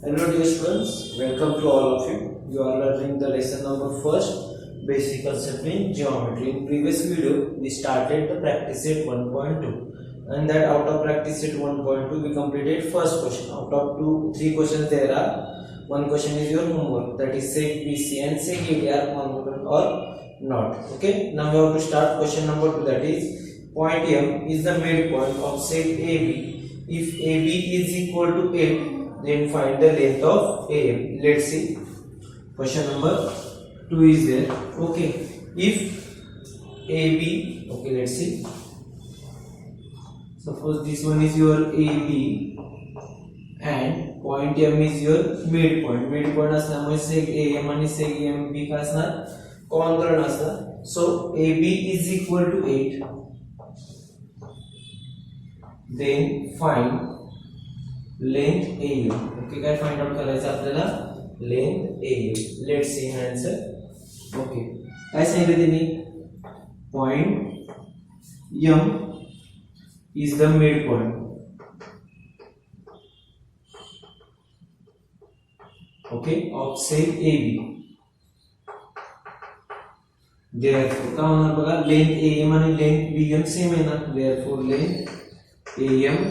Hello dear students, welcome to all of you. You are learning the lesson number first, basic concept in geometry. In previous video, we started the practice set 1.2 and that out of practice set 1.2 we completed first question. Out of three questions there are. One question is your homework, that is sec BC and sec AD are congruent or not. Okay, now we have to start question number 2, that is point M is the midpoint of sec AB. If AB is equal to 8, then find the length of AM. Let's see. Question number 2 is there. Okay. If AB, okay, let's see. Suppose this one is your AB and point M is your midpoint. Midpoint असल्यामुळे sec AM आणि sec AB काय असणार? Congruent असणार. So AB is equal to 8. Then find length AU. Okay, काय find out करायचं आपल्याला? Length AU. Let's see answer. Okay, काय सांगितलं त्यांनी? Point M is the midpoint. Okay, of sec AB. Therefore काय होणार बघा? लेंथ AM आणि लेंथ BM सेम आहे ना? Therefore length AM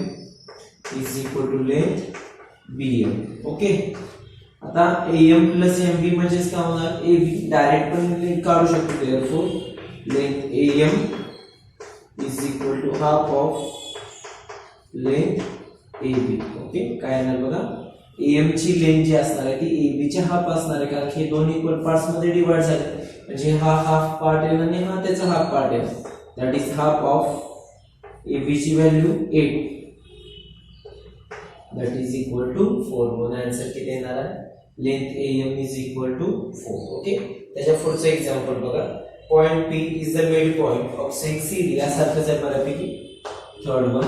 is equal to length BM. Okay, आता AM plus MB म्हणजेच काय होणार? AB डायरेक्ट पण काढू शकतो. Therefore length AM is equal to half of length AB. Okay, काय येणार बघा? AM ची लेंथ जी असणार आहे ती AB च्या हाफ असणार आहे, कारण हे दोन इक्वल पार्ट्स मध्ये डिवाइड झाले. म्हणजे हा हाफ पार्ट आहे आणि हा त्याचा हाफ पार्ट आहे. That is half of AB ची value 8. that is equal to 4. म्हणून आन्सर किती येणार आहे? Length AM is equal to 4. Okay, त्याच्या पुढचं एक्झाम्पल बघा. Point P is the midpoint of sec CD. यासारखंच आहे बऱ्यापैकी. Third one,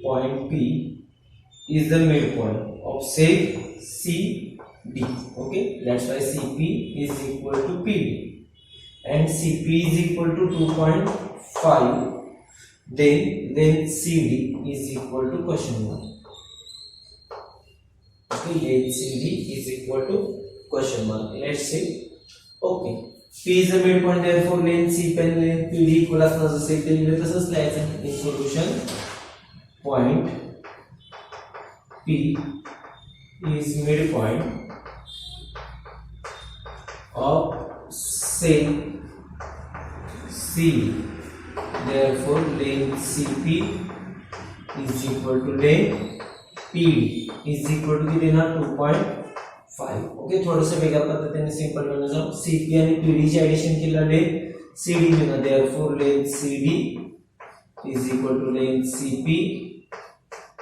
point P is the midpoint of sec CD. Okay, that's why CP is equal to PD and CP is equal to 2.5. then CD is equal to question mark. Okay, length CD is equal to question mark. Let's see. Okay, P is the midpoint, therefore length CP and length PD equal असणार. जसे इथे लिहिलं तसंच लिहायचं. In solution, point P is midpoint of sec CD. Therefore length CP is equal to length PD is equal to किती ना 2.5. Okay, थोडंसं वेगळ्या पद्धतीने सिंपल बनवून CP आणि PD ची ऍडिशन केल्याने CD मिळणार. Therefore length CD is equal to length CP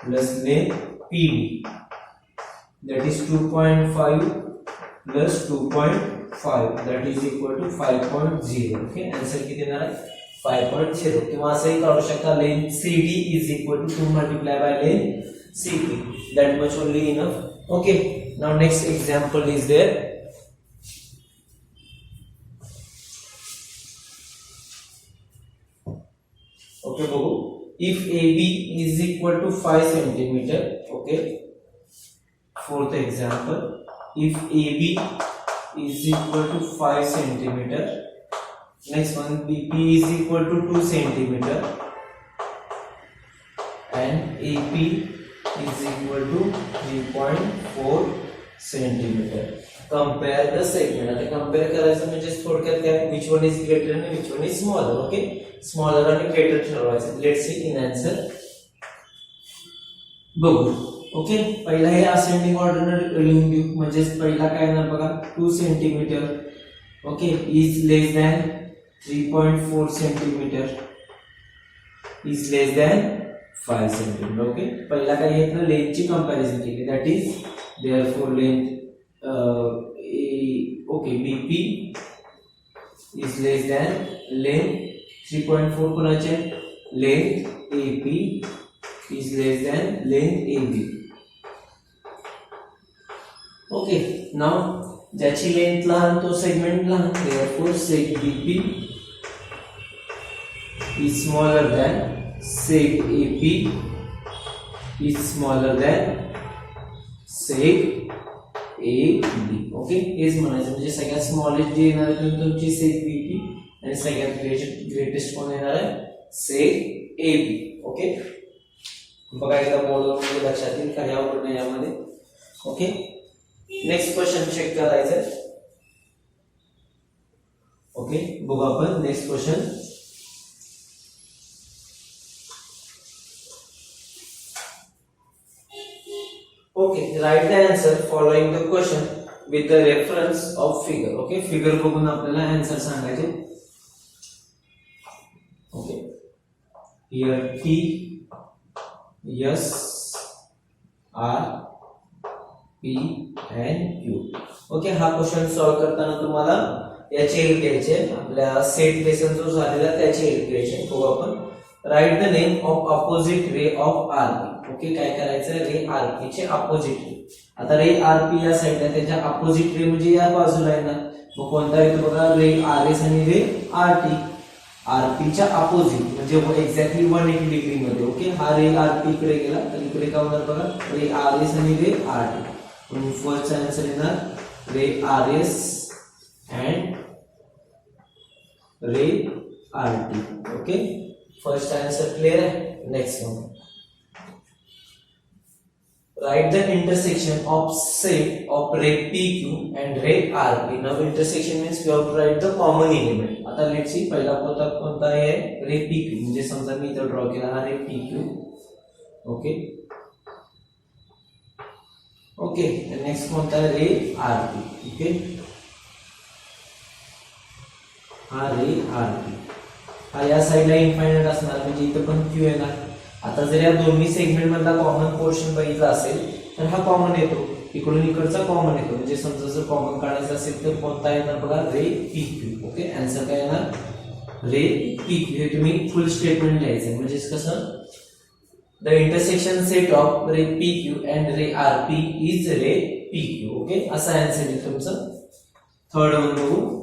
plus length PD, that is 2.5 plus 2.5, that is equal to 5.0. Okay, answer किती येणार आहे? 5.0. किंवा असंही काढू शकता. Length CD is equal to 2 multiply by length CP. That much only enough. Okay, now next example is there. Okay, बघू. If AB is equal to 5 centimeter. Okay, fourth example. If AB is equal to 5 centimeter. Next one, BP is equal to 2 centimeter and AP is equal to 3.4 centimeter. Compare the segment. आता compare करायचं म्हणजे थोडक्यात काय? Which one is greater and which one is smaller? Okay, smaller आणि greater ठरवायचं. Let's see in answer. बघू. Okay, पहिला हे असेंडिंग ऑर्डर लिहून घेऊ. म्हणजे पहिला काय येणार बघा? 2 centimeter. Okay, is less than 3.4 centimeter is less than 5 centimeter. Okay, पहिला काय घेतलं? लेंथ ची कंपॅरिझन केली. That is therefore length okay, BP is less than length 3.4 कोणाचे? length AP is less than length AB. Okay, now ज्याची length लहान तो segment लहान. therefore sec BP is smaller than sec AP is smaller than seg A B. Okay, हेच म्हणायचं. म्हणजे सगळ्यात smallest जे येणार आहे तुमची सेक बी पी आणि सगळ्यात ग्रेटेस्ट कोण येणार आहे सेक ए बी. ओके, बघा एकदा बोर्डवर लक्षात येईल काही अवघड नाही यामध्ये. ओके, नेक्स्ट क्वेश्चन चेक करायचं. ओके, बघू आपण next question. Okay, right the answer following the question with the reference of figure. Okay, figure बघून आपल्याला आंसर सांगायचे. Okay, here P S R P and Q. Okay, हा question solve करताना तुम्हाला याचे हेल्प घ्यायचे. आपल्या सेट लेसन जो झालेला त्याचे हेल्प घ्यायचे. बघू आपण. Right the name of opposite ray of RP. Okay, काय करायचं रे आरपी चे अपोजिट रे. आता रे आरपी या साइडला त्याच्या अपोजिट रे म्हणजे या बाजूला आहे ना. मग कोणता येतो बघा रे आर एस आणि रे आरटी. आरपी च्या अपोजिट म्हणजे एक्झॅक्टली 180 डिग्री मध्ये. ओके, हा रे आरपी इकडे गेला तर इकडे काय होणार बघा रे आर एस आणि रे आरटी. म्हणून फर्स्ट आन्सर येणार ray R S and ray RT. Okay, first answer clear है. Next one. Write the intersection of set of ray PQ and ray RP. Now intersection means we have to write the common element. आता let's see पहिला कोणता आहे ray PQ. म्हणजे समजा मी इथे draw केला हा ray PQ. Okay okay, next कोणता आहे ray RP. ओके, हा ray RP. हा या साइडला इनफायनाइट असणार म्हणजे इथे पण Q येणार. आता जर या दोन्ही सेगमेंट मधला कॉमन पोर्शन बघितला असेल तर हा कॉमन येतो, इकडून इकडचा कॉमन येतो. म्हणजे समजा जर कॉमन काढायचा असेल तर कोणता येणार बघा रे PQ. ओके, आन्सर काय येणार रे PQ. हे तुम्ही फुल स्टेटमेंट लिहायचं. म्हणजे कसं the intersection set of ray PQ and ray RP is ray PQ. Okay, असा आन्सर आहे तुमचं. थर्ड वन बघू.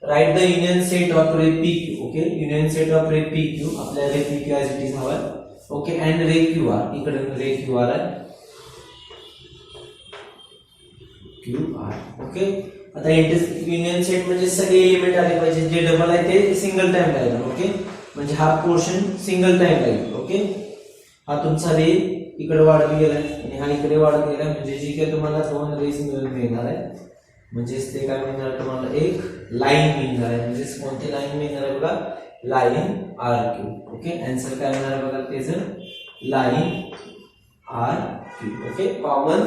Write the union set of ray PQ. Okay, union set of ray PQ आपल्याला रे PQ ऍज इट इज हवा. Okay, and ray QR. इकडे रे QR आहे QR. Okay, आता union set म्हणजे सगळे एलिमेंट आले पाहिजे. जे डबल आहे ते सिंगल टाइम लागेल. ओके, म्हणजे हा पोर्शन सिंगल टाइम लागेल. ओके, हा तुमचा रे इकडे वाढत गेलाय आणि हा इकडे वाढत गेलाय. म्हणजे जी काही तुम्हाला दोन रेज मिळणार आहे. म्हणजेच ते काय मिळणार तुम्हाला एक लाईन मिळणार आहे. म्हणजे कोणती लाईन मिळणार आहे बघा line R Q. Okay, answer काय मिळणार आहे बघा त्याचं line R Q. Okay, common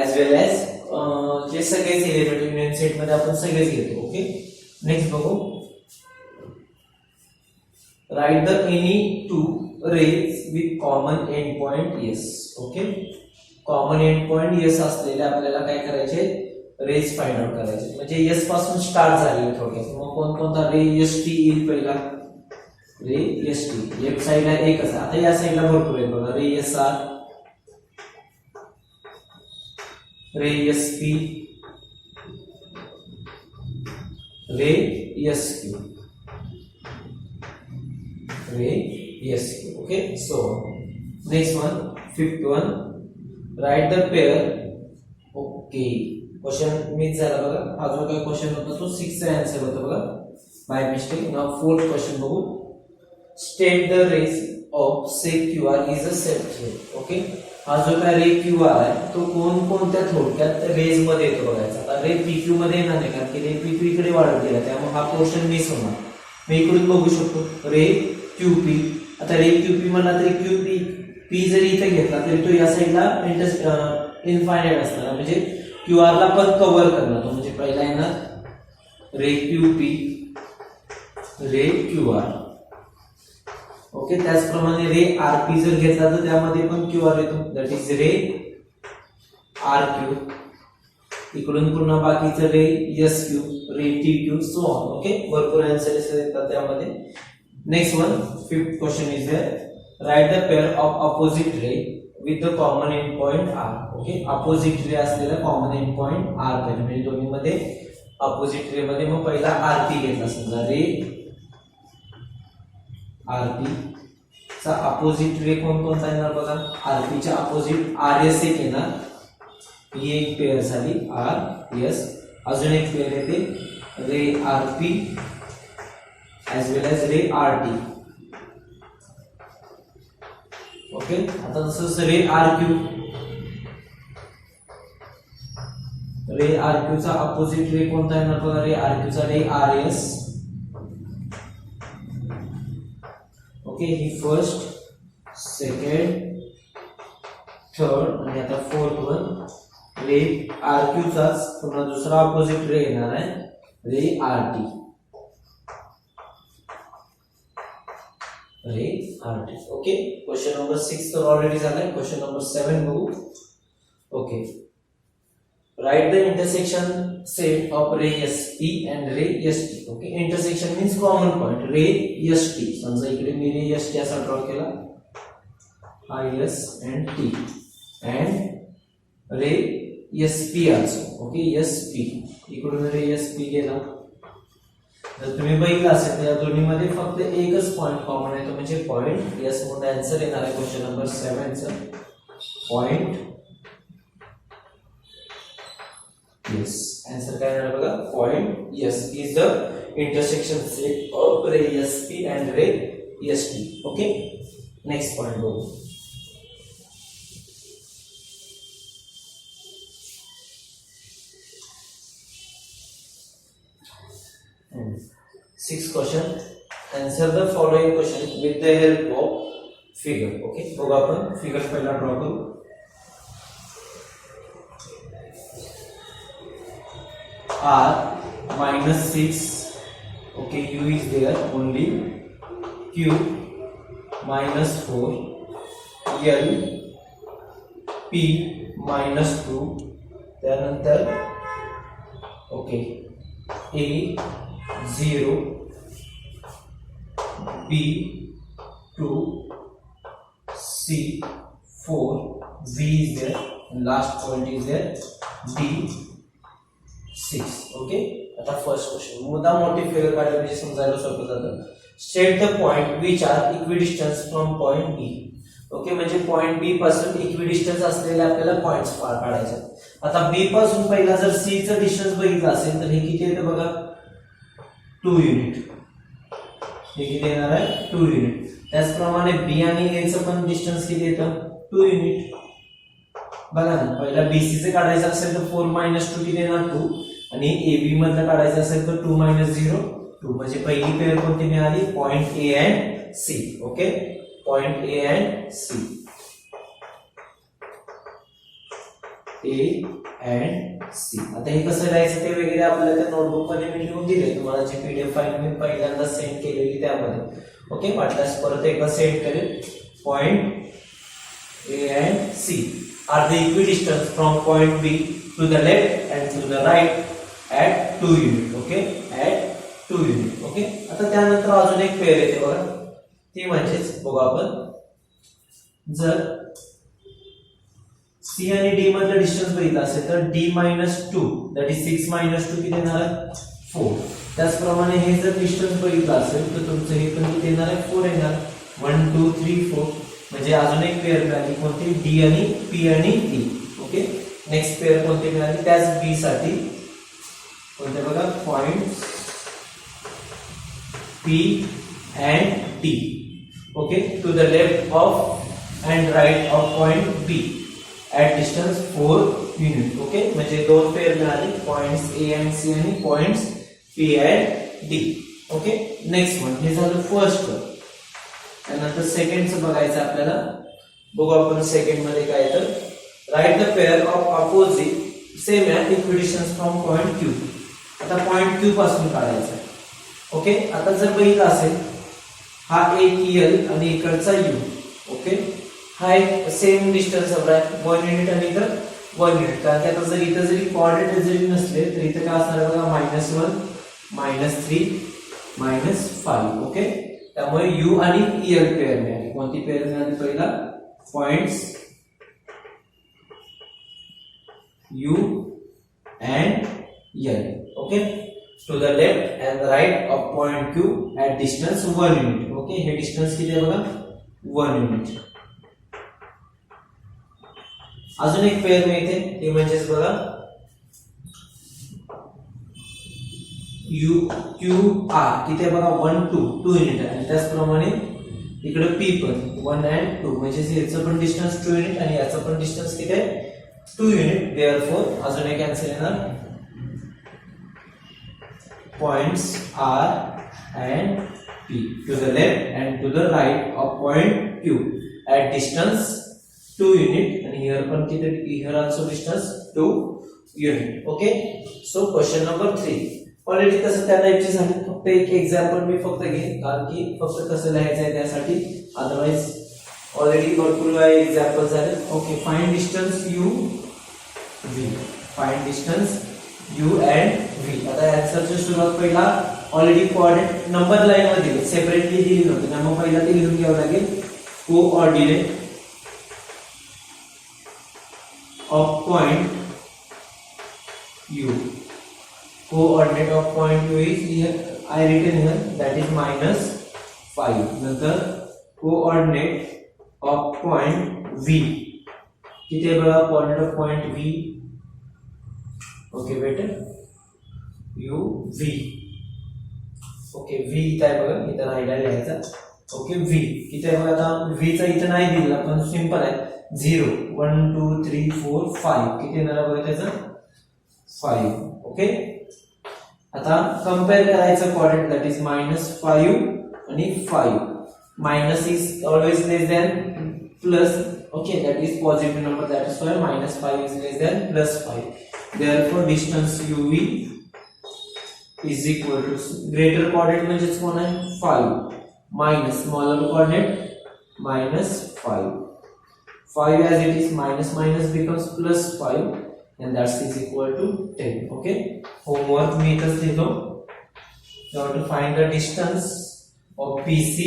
as well as जे सगळेच एलिमेंट युनियन सेट मध्ये आपण सगळेच घेतो. ओके, नेक्स्ट बघू. Write the any two rays with common end points. Okay, common end points असलेले आपल्याला काय करायचे रेज फाइंड आउट करायचे. म्हणजे एस पासून स्टार्ट झालेले थोडक्यात. मग कोणता रे एस टी येईल पहिला रे एस टी. एक साइडला एकच आहे. आता या साइडला भरपूर आहे बघा ray S R ray S P ray S Q ray S Q. Okay, so next one fifth one. Write the pair. Okay, question miss झाला बघा. हा जो काही क्वेश्चन होता तो 6 चा आन्सर होता बघा by mistake. Now fourth question बघू. State the rays of sec QR is a set. Okay, हा जो काय रे QR आहे तो कोणत्या थोडक्यात रेज मध्ये येतो बघायचा. आता रे PQ मध्ये येणार नाही कारण की रे PQ इकडे वाढत गेला त्यामुळे हा पोर्शन मिस होणार. मी इकडून बघू शकतो रे QP. आता रे QP म्हणला तरी QP जरी इथे घेतला तरी तो या साइडला इनफायनाइट असणार. म्हणजे QR ला पण कव्हर करणार तो. म्हणजे पहिला येणार रे QP रे QR. ओके, त्याचप्रमाणे रे RP जर घेतला तर त्यामध्ये पण QR येतो. That is ray RQ. इकडून पुन्हा बाकीचं रे SQ ray TQ so on. Okay, भरपूर आन्सर्स येतात त्यामध्ये. Next one fifth question is right the pair of opposite ray with the common end point R. Okay, opposite ray असलेला common end point R पाहिजे. म्हणजे दोन्ही मध्ये opposite ray मध्ये मग पहिला RP घेतला. समजा रे RP चा अपोजिट रे कोणता येणार बघा, आरपी च्या अपोजिट आर एस एक येणार, ही एक पेअर झाली आर एस. अजून एक पेअर येते रे आरपी ॲज वेल ॲज रे आरटी. ओके, आता तसंच रे आरक्यू, रे आरक्यू चा अपोजिट रे कोणता येणार बघा, रे आरक्यू चा रे आर एस. ओके, ही फर्स्ट, सेकंड, थर्ड आणि आता फोर्थ वन. रे आरक्यू चाच पुन्हा दुसरा अपोजिट रे येणार आहे रे आरटी, रे आरटी. ओके, क्वेश्चन नंबर 6 तर ऑलरेडी झालाय. क्वेश्चन नंबर 7 बघू. Okay, write the intersection set of ray SP and ray ST. Okay, intersection means common point. ray ST, समजा इकडे मी रे ST असा ड्रॉ केला, IS and T, and ray SP also. Okay, SP इकडून रे SP गेला. जर तुम्ही बघितलं असेल तर या दोन्हीमध्ये फक्त एकच पॉइंट कॉमन आहे, तो म्हणजे पॉइंट एस. म्हणून आन्सर येणार आहे क्वेश्चन नंबर 7 चा पॉइंट yes. आंसर काय येणार बघा, point yes is the intersection set of ray SP and ray ST. Okay, next point बघू. Sixth question, answer the following question with the help of figure. Okay, बघू आपण figure पहिला draw करू. R minus 6, okay, U is there only, Q minus 4, L P minus 2, त्यानंतर okay, A 0, B 2, C 4, V is there, and last point is there, D 6. Okay, आता first question, मुद्दा मोठी figure काढली म्हणजे समजायला सोपं जातं. State the point which are equidistance from point B. Okay, म्हणजे पॉइंट बी पासून इक्विडिस्टन्स असलेले आपल्याला पॉइंट्स काढायचे. आता बी पासून पहिला जर सी चं डिस्टन्स बघितलं असेल तर हे किती येतं बघा, 2 युनिट. हे किती येणार आहे, 2 युनिट. त्याचप्रमाणे बी आणि ए चं पण डिस्टन्स किती येतं, 2 युनिट. बघा ना, पहिला बीसी चे काढायचं असेल तर 4 - 2 किती येणार, 2, आणि एबी मधलं काढायचं असेल तर 2 - 0 2. म्हणजे पहिली पेअर कोणती मिळाली, point A and C. Okay, point A and C, A and C. आता हे कसं लिहायचं ते वगैरे आपल्याला त्या नोटबुक मध्ये मी लिहून दिले, तुम्हाला जी पीडीएफ फाईल मी पहिल्यांदा सेंड केलेली त्यामध्ये. ओके, वाटल्यास परत एकदा सेंड करेल. Point A and C are the equidistant from point B to the left and to the right at 2 unit. Okay, at 2 unit. Okay, आता त्यानंतर अजून एक पेअर येते बघा, ती म्हणजेच बघू आपण, जर C आणि D मधलं डिस्टन्स बघितलं असेल तर D - 2 that is 6 - 2 किती येणार आहे, 4. त्याचप्रमाणे हे जर डिस्टन्स बघितलं असेल तर तुमचं हे पण किती येणार आहे, 4 येणार. 1 2 3 4. म्हणजे अजून एक पेअर मिळाली कोणती, डी आणि पी आणि डी. ओके, नेक्स्ट पेअर कोणती मिळाली, त्याच बी साठी कोणते बघा, point P and D. Okay, to the left of and right of point B at distance 4 unit. Okay, म्हणजे दोन पेअर मिळाली, पॉइंट्स ए अँड सी आणि points P and D. Okay, next one, हे झालं फर्स्ट. त्यानंतर सेकंडचं बघायचं आपल्याला. बघू आपण सेकंड मध्ये काय, तर write the pair of opposite same at equidistance from point Q. आता पॉइंट क्यू पासून काढायचं. ओके, आता जर बघितलं असेल हा एक एल आणि इकडचा यू. ओके, हा एक सेम डिस्टन्स आहे, 1 युनिट आणि इथं 1 युनिट. कारण की आता जर इथं जरी कोऑर्डिनेट जरी नसले तर इथं काय असणार आहे बघा, -1 -3 -5. ओके, त्यामुळे यू आणि एल पेअर मिळाली. कोणती पेअर मिळाली, पहिला points U and L. Okay, to the left and right of point Q at distance 1 unit. Okay, हे डिस्टन्स किती आहे बघा, 1 युनिट. अजून एक पेअर मिळते ते म्हणजेच बघा यू क्यू आर किती आहे बघा 1 2 युनिट आहे आणि त्याचप्रमाणे इकडे पी पण 1 and 2 म्हणजे याचं पण डिस्टन्स 2 युनिट आणि याचं पण डिस्टन्स किती आहे 2 युनिट. देअरफॉर अजून एक आन्सर येणार points R and P to the left and to the right of point Q at distance 2 unit and here पण किती here also distance 2 unit. Okay so question number 3 already तसं त्या टाइपचे झाले. फक्त एक एक्झाम्पल मी फक्त घेईन कारण की फक्त कसं लिहायचं आहे त्यासाठी अदरवाइज ऑलरेडी भरपूर एक्झाम्पल झाले. Okay find distance U V find distance U and V. आता आन्सरची सुरुवात पहिला ऑलरेडी कोऑर्डिनेट नंबर लाईन मध्ये सेपरेटली दिली नव्हती ना मग पहिला ते लिहून घ्यावं लागेल coordinate of point U. Coordinate of point U is here I written here that is -5. नंतर कोऑर्डिनेट ऑफ पॉइंट V किती आहे बघा coordinate of point V. Okay बेटा U V. ओके V इथं आहे बघा इथं राहिला लिहायचा. ओके V किती आहे बघा आता V चा इथं नाही दिला पण सिंपल आहे 0 1 2 3 4 5 किती येणार बघा त्याचा 5. ओके आता कंपेअर करायचं कोऑर्डिनेट दॅट इज -5 आणि 5. Minus is always less than plus. Okay that is positive number that is why -5 is less than +5. Therefore distance UV is equal to greater coordinate म्हणजेच कोण आहे 5 minus smaller coordinate -5. 5 as it is minus becomes +5 and that is equal to 10. Okay, homework मी इथंच लिहितो. You have to find the distance of PC,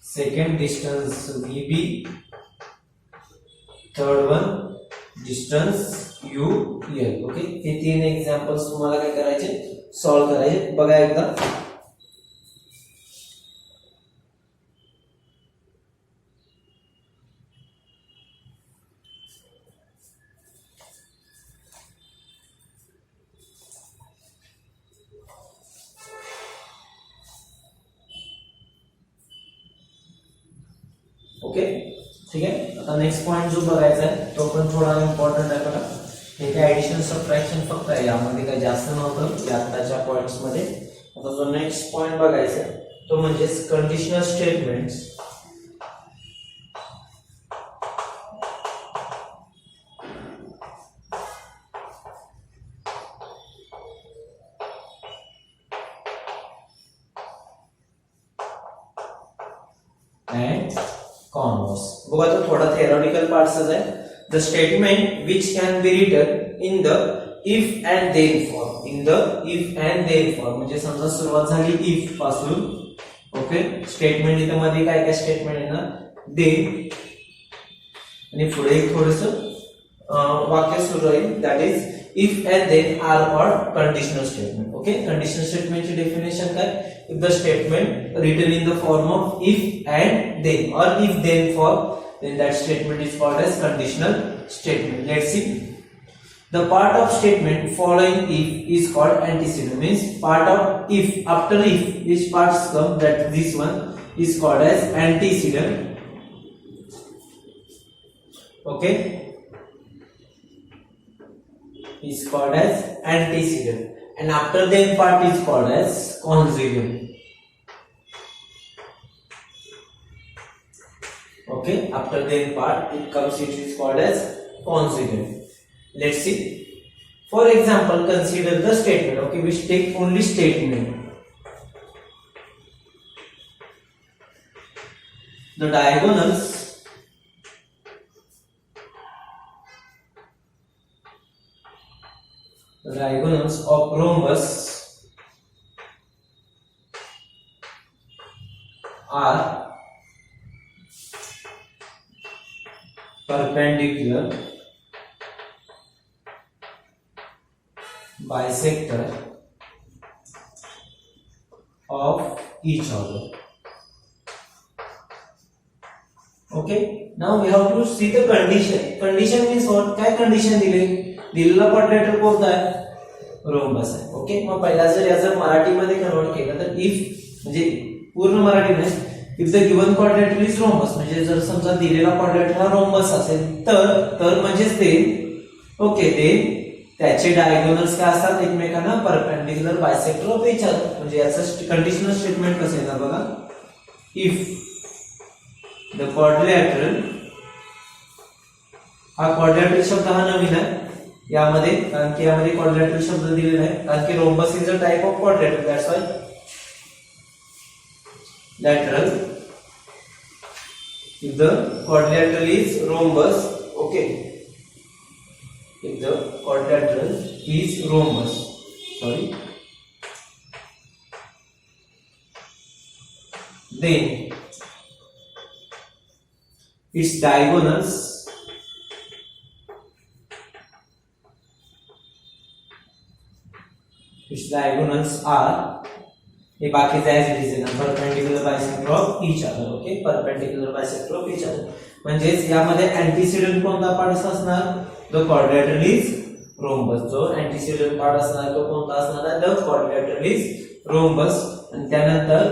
second distance VB, third one distance UL. Okay हे तीन examples तुम्हाला काय करायचे solve करायचे. बघा एकदा ओके ठीक आहे. आता नेक्स्ट पॉइंट जो बघायचा आहे तो पण थोडा इम्पॉर्टंट आहे बघा. हे काय ऍडिशन सबट्रॅक्शन फक्त आहे यामध्ये काही जास्त नव्हतं या आताच्या पॉइंट्स मध्ये. आता जो नेक्स्ट पॉइंट बघायचा तो म्हणजे कंडिशनल स्टेटमेंट्स and converse. बघा तो थोडा theoretical पार्ट्स आहे. The statement which can be written in the if and then form. In the if and then form म्हणजे समजा सुरुवात झाली if पासून. ओके स्टेटमेंट इथे मध्ये काय काय स्टेटमेंट आहे ना then आणि पुढे एक थोडंसं वाक्य सुरू आहे that is if and then are or conditional statement. Okay, conditional statement ची डेफिनेशन काय if the statement written in the form of if and then or if then form then that statement is called as conditional statement. Let's see. The part of statement following if is called antecedent. Means part of if after if which parts come that this one is called as antecedent. Okay, is called as antecedent and after then part is called as consequent. Okay, after then part it comes it is called as consequent. Let's see. For example, consider the statement. Okay, we take only statement. The diagonals of rhombus are perpendicular bisector of each other. Okay now we have to see the condition. Condition means what, काय condition दिलेला quadrilateral कोणता आहे, rhombus आहे. Okay मग पहिला जर याचं मराठीमध्ये कन्वर्ट केलं तर इफ म्हणजे पूर्ण मराठी नाही, if the given quadrilateral is rhombus म्हणजे जर समजा दिलेला क्वाड्रॅटर हा रोम्बस असेल तर म्हणजेच ते ओके ते त्याचे डायगोनल्स काय असतात, एकमेकांना perpendicular bisector of each other. म्हणजे याचं कंडिशनल स्टेटमेंट कसं येणार बघा, इफ द क्वाड्रॅटर, हा क्वाड्रॅटर शब्द हा नवीन आहे यामध्ये, कारण की यामध्ये क्वाड्रॅटर शब्द दिलेला आहे, कारण की rhombus is a type of quadrilateral, that's why lateral. If the quadrilateral is rhombus, okay, if the quadrilateral is rhombus, sorry, then its diagonals are हे बाकीचे as it is perpendicular bisector of each other. Okay perpendicular bisector of each other म्हणजेच यामध्ये antecedent कोणता part असणार, the क्वाड्रॅटर is rhombus. जो antecedent part असणार तो कोणता असणार आहे, द क्वाड्रॅटर इज रोम्बस. आणि त्यानंतर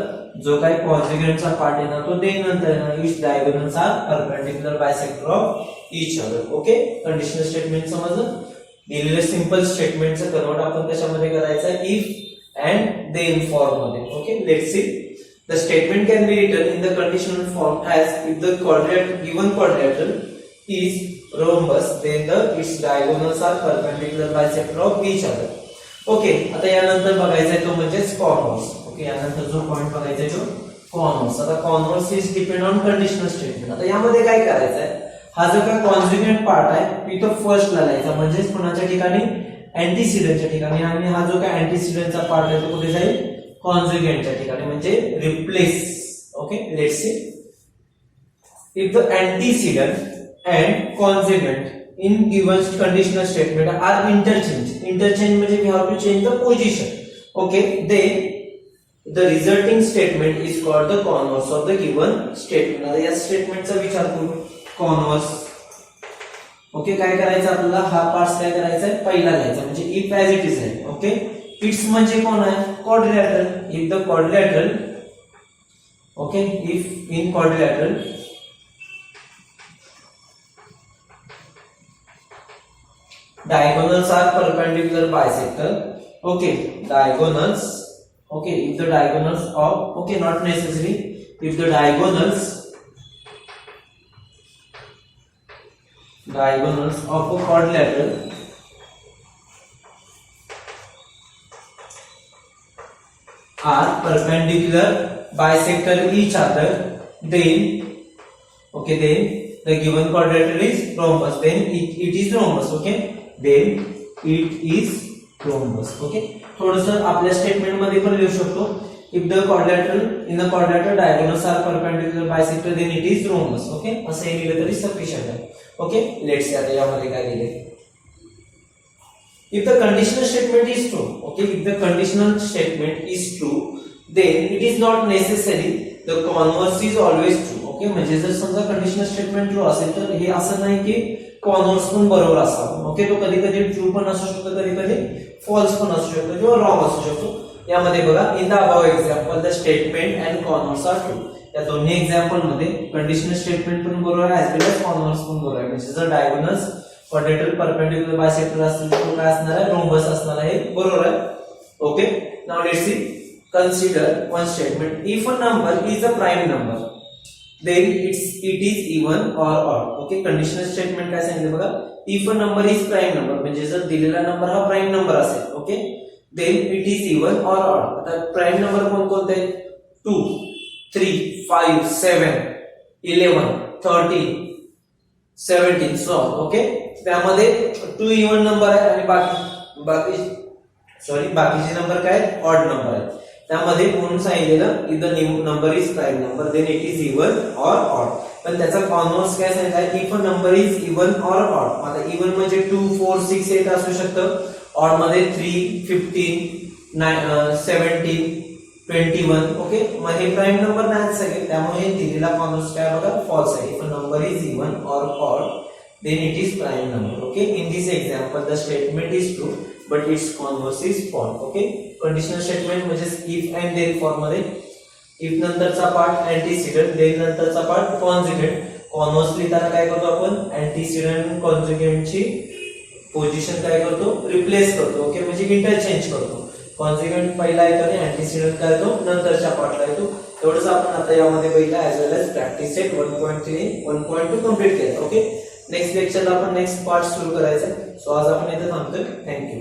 जो काही कॉन्जुगेंटचा पार्ट येणार तो ते नंतर येणार, each diagonals are perpendicular bisector of each other. Okay conditional statement समजलं. दिलेलं सिंपल स्टेटमेंटचं कन्वर्ट आपण कशामध्ये करायचं, इफ and then form मध्ये. Okay let's see, the statement can be written in the conditional form as if the given quadrilateral is rhombus then its diagonals are perpendicular bisector of each other. Okay आता यानंतर बघायचा आहे तो म्हणजे converse. Okay यानंतर जो point बघायचा आहे तो कॉन्व्हर्स. आता converse is depend on conditional statement. आता यामध्ये काय करायचं आहे, हा जो काय कॉन्जुगेंट पार्ट आहे इथं फर्स्टला लिहायचा, म्हणजे कोणाच्या ठिकाणी, अँटीसिडेंटच्या ठिकाणी, आणि हा जो काय अँटीसिडेंटचा पार्ट आहे तो कुठे जाईल, कॉन्जुगेंटच्या ठिकाणी म्हणजे replace. Okay let's see, if the antecedent and conjugate in given conditional statement are interchange म्हणजे we have to change the position. Okay then the resulting statement is called the converse of the given statement. आता या स्टेटमेंटचा विचार करू, converse. Okay काय करायचं आपल्याला, हा part काय करायचा आहे, पहिला लिहायचा म्हणजे इफ ऍज इट इज आहे. ओके इट्स म्हणजे कोण आहे, quadrilateral. If the quadrilateral, okay if in quadrilateral diagonals are perpendicular bisector. Okay diagonals, okay if the diagonals of, okay not necessary, if the diagonals of a quadrilateral are perpendicular bisector each other, then okay then the given quadrilateral is rhombus, then it is rhombus. Okay then it is rhombus. Okay थोडंसं आपल्या statement मध्ये पण लिहू शकतो, if the quadrilateral in the quadrilateral diagonals are perpendicular bisector then it is rhombus. Okay असं लिहिलं तरी sufficient आहे. ओके लेट्स सी आता यामध्ये काय दिले, if the conditional statement is true, okay if the conditional statement is true then it is not necessary the converse is always true. Okay म्हणजे जर समजा कंडिशनल स्टेटमेंट ट्रू असेल तर हे असं नाही की कॉन्व्हर्स पण बरोबर असावं. ओके तो कधी कधी ट्रू पण असू शकतो, कधी कधी फॉल्स पण असू शकतो किंवा रॉंग असू शकतो. यामध्ये बघा in the above example the statement and converse are true. या दोन्ही एक्झाम्पल मध्ये कंडिशनल स्टेटमेंट पण बरोबर आहे ऍज वेल एज कॉन्व्हर्स पण बरोबर आहे. म्हणजे जर डायगोनल्स क्वाड्रिलेटरल परपेंडिक्युलर बायसेक्टर असतील तर काय असणार आहे, रोम्बस असणार आहे, बरोबर आहे. Okay now let's see, consider one statement, if a number is a prime number then it is even or odd. Okay conditional statement काय सांगितलं बघा, if a number is prime number म्हणजे जर दिलेला नंबर हा प्राइम नंबर असेल, okay then it is even or odd. आता prime number कोणकोणते आहेत, 2 3 5 7 11 13 17 सो. ओके त्यामध्ये 2 इवन नंबर आहे आणि बाकीचे नंबर काय आहेत, ऑड नंबर आहेत. त्यामध्ये म्हणून सांगितलेलं if the number is prime number then it is even or odd. पण त्याचा कॉन्व्हर्स काय सांगितलं, if a number is even or odd. आता इवन म्हणजे 2 4 6 8 असू शकतं, ऑड मध्ये 3 15 9 17 21. ओके, मग हे प्राईम नंबर नाही सगळे, त्यामुळे दिलेला कॉन्व्हर्स काय बघा फॉल्स आहे. If a number is even or odd then it is prime number. Okay, in this example the statement is true but its converse is false. Okay, conditional statement म्हणजे if and then form मध्ये if नंतरचा part antecedent then नंतरचा part consequent. Converse लिहिताना काय करतो आपण antecedent consequent ची position काय करतो रिप्लेस करतो. ओके, म्हणजे इंटरचेंज करतो. कॉन्सिक्वेंट पहिला येतो आणि अँटीसिडेंट काय येतो नंतरच्या पार्टला येतो. एवढंच आपण आता यामध्ये बघितलं ऍज वेल एज प्रॅक्टिस सेट 1.3 1.2 कंप्लीट केलं. ओके, नेक्स्ट लेक्चरला आपण नेक्स्ट पार्ट सुरू करायचा. सो आज आपण इथे थांबतोय. थँक्यू.